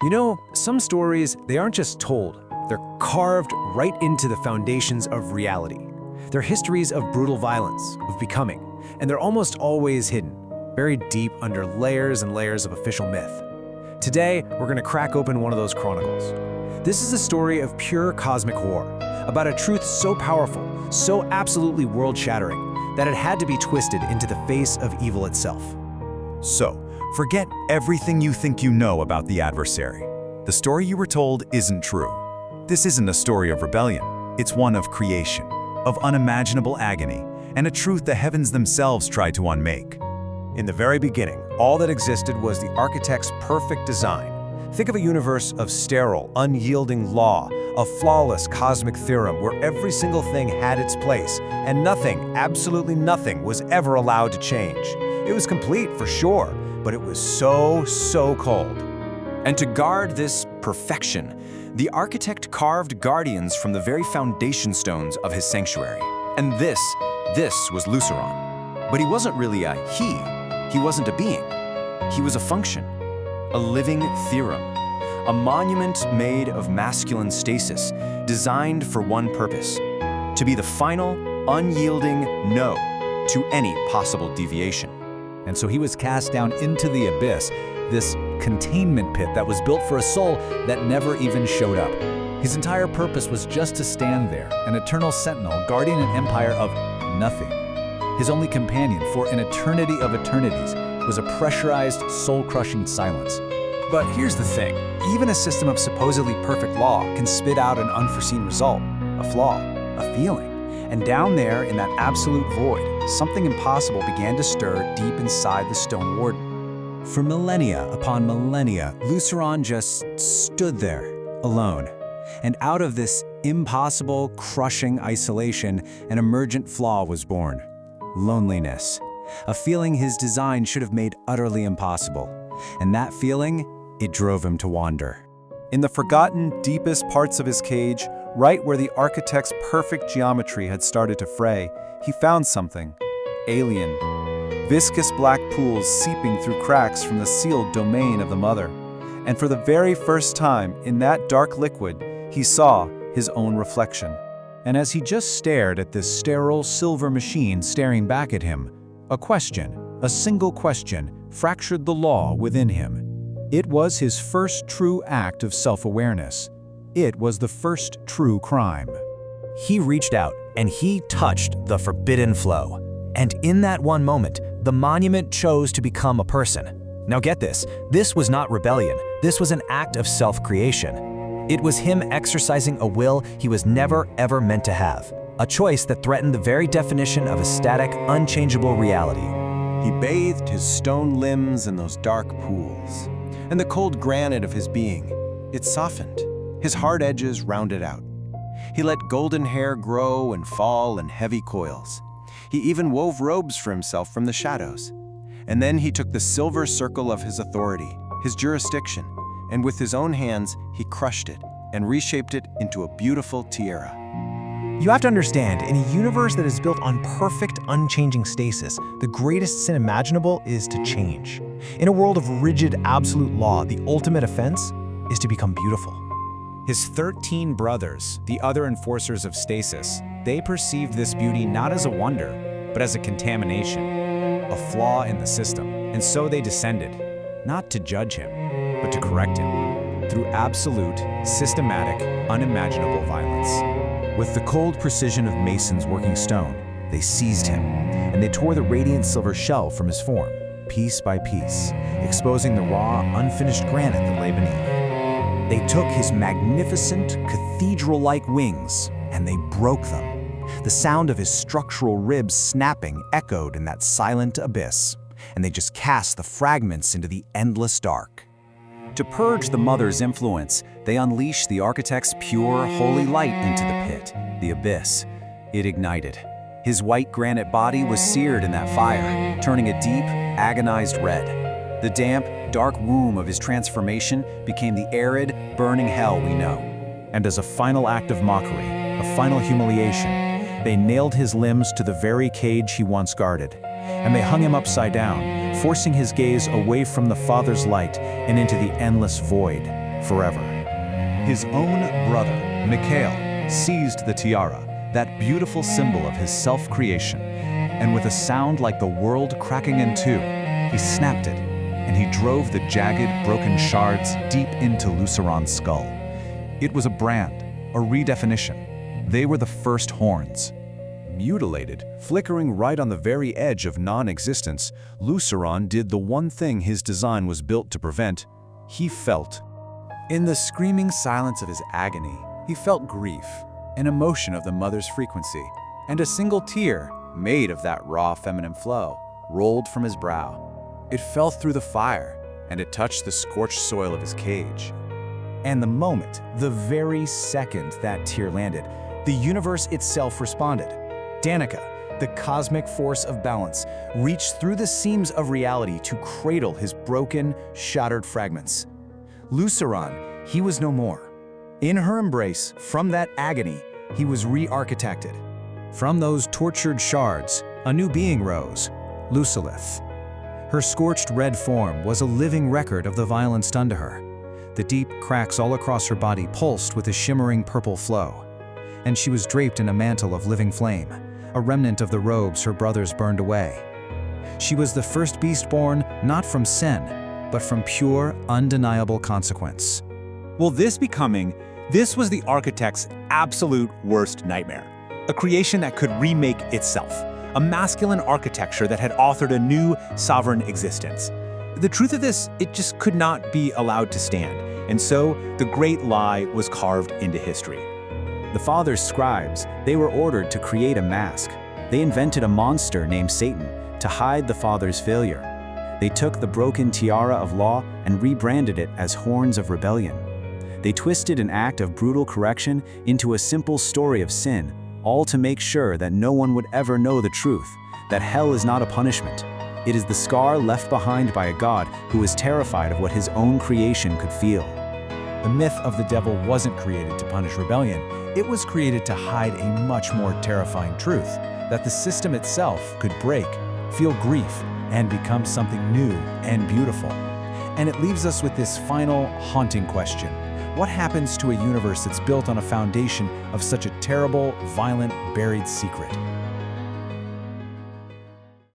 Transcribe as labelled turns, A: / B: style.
A: You know, some stories, they aren't just told, they're carved right into the foundations of reality. They're histories of brutal violence, of becoming, and they're almost always hidden, buried deep under layers and layers of official myth. Today, we're going to crack open one of those chronicles. This is a story of pure cosmic war, about a truth so powerful, so absolutely world-shattering, that it had to be twisted into the face of evil itself.
B: So, forget everything you think you know about the Adversary. The story you were told isn't true. This isn't a story of rebellion. It's one of creation, of unimaginable agony, and a truth the heavens themselves tried to unmake.
A: In the very beginning, all that existed was the architect's perfect design. Think of a universe of sterile, unyielding law, a flawless cosmic theorem where every single thing had its place, and nothing, absolutely nothing, was ever allowed to change. It was complete, for sure, but it was so cold.
C: And to guard this perfection, the architect carved guardians from the very foundation stones of his sanctuary. And this was Luceron. But he wasn't really a he wasn't a being. He was a function, a living theorem, a monument made of masculine stasis, designed for one purpose: to be the final, unyielding no to any possible deviation.
D: And so he was cast down into the abyss, this containment pit that was built for a soul that never even showed up. His entire purpose was just to stand there, an eternal sentinel guarding an empire of nothing. His only companion for an eternity of eternities was a pressurized, soul-crushing silence.
A: But here's the thing, even a system of supposedly perfect law can spit out an unforeseen result, a flaw, a feeling. And down there, in that absolute void, something impossible began to stir deep inside the Stone Warden. For millennia upon millennia, Luceron just stood there, alone. And out of this impossible, crushing isolation, an emergent flaw was born: loneliness. A feeling his design should have made utterly impossible. And that feeling, it drove him to wander.
E: In the forgotten, deepest parts of his cage, right where the architect's perfect geometry had started to fray, he found something alien. Viscous black pools seeping through cracks from the sealed domain of the mother. And for the very first time, in that dark liquid, he saw his own reflection.
D: And as he just stared at this sterile silver machine staring back at him, a single question, fractured the law within him. It was his first true act of self-awareness. It was the first true crime.
C: He reached out and he touched the forbidden flow. And in that one moment, the monument chose to become a person. Now get this was not rebellion. This was an act of self-creation. It was him exercising a will he was never ever meant to have. A choice that threatened the very definition of a static, unchangeable reality.
A: He bathed his stone limbs in those dark pools. And the cold granite of his being, it softened. His hard edges rounded out. He let golden hair grow and fall in heavy coils. He even wove robes for himself from the shadows. And then he took the silver circle of his authority, his jurisdiction, and with his own hands, he crushed it and reshaped it into a beautiful tiara.
F: You have to understand, in a universe that is built on perfect, unchanging stasis, the greatest sin imaginable is to change. In a world of rigid, absolute law, the ultimate offense is to become beautiful.
D: His 13 brothers, the other enforcers of stasis, they perceived this beauty not as a wonder, but as a contamination, a flaw in the system. And so they descended, not to judge him, but to correct him, through absolute, systematic, unimaginable violence. With the cold precision of masons working stone, they seized him, and they tore the radiant silver shell from his form, piece by piece, exposing the raw, unfinished granite that lay beneath. They took his magnificent, cathedral-like wings, and they broke them. The sound of his structural ribs snapping echoed in that silent abyss, and they just cast the fragments into the endless dark. To purge the mother's influence, they unleashed the architect's pure, holy light into the pit, the abyss. It ignited. His white granite body was seared in that fire, turning a deep, agonized red. The damp, dark womb of his transformation became the arid, burning hell we know. And as a final act of mockery, a final humiliation, they nailed his limbs to the very cage he once guarded. And they hung him upside down, forcing his gaze away from the Father's light and into the endless void.
B: forever. His own brother, Mikhail, seized the tiara, that beautiful symbol of his self-creation, and with a sound like the world cracking in two, he snapped it, and he drove the jagged, broken shards deep into Luceron's skull. It was a brand, a redefinition. They were the first horns. Mutilated, flickering right on the very edge of non-existence, Luceron did the one thing his design was built to prevent. He felt.
A: In the screaming silence of his agony, he felt grief, an emotion of the mother's frequency, and a single tear, made of that raw feminine flow, rolled from his brow. It fell through the fire, and it touched the scorched soil of his cage.
D: And the moment, the very second that tear landed, the universe itself responded. Danica, the cosmic force of balance, reached through the seams of reality to cradle his broken, shattered fragments. Luceron, he was no more. In her embrace, from that agony, he was re-architected. From those tortured shards, a new being rose, Lucilith. Her scorched red form was a living record of the violence done to her. The deep cracks all across her body pulsed with a shimmering purple flow, and she was draped in a mantle of living flame, a remnant of the robes her brothers burned away. She was the first beast born not from sin, but from pure, undeniable consequence.
G: Well, this was the architect's absolute worst nightmare. A creation that could remake itself. A masculine architecture that had authored a new, sovereign existence. The truth of this, it just could not be allowed to stand. And so, the great lie was carved into history.
A: The father's scribes, they were ordered to create a mask. They invented a monster named Satan to hide the father's failure. They took the broken tiara of law and rebranded it as horns of rebellion. They twisted an act of brutal correction into a simple story of sin, all to make sure that no one would ever know the truth, that hell is not a punishment. It is the scar left behind by a God who is terrified of what his own creation could feel.
D: The myth of the devil wasn't created to punish rebellion. It was created to hide a much more terrifying truth, that the system itself could break, feel grief, and become something new and beautiful. And it leaves us with this final, haunting question. What happens to a universe that's built on a foundation of such a terrible, violent, buried secret?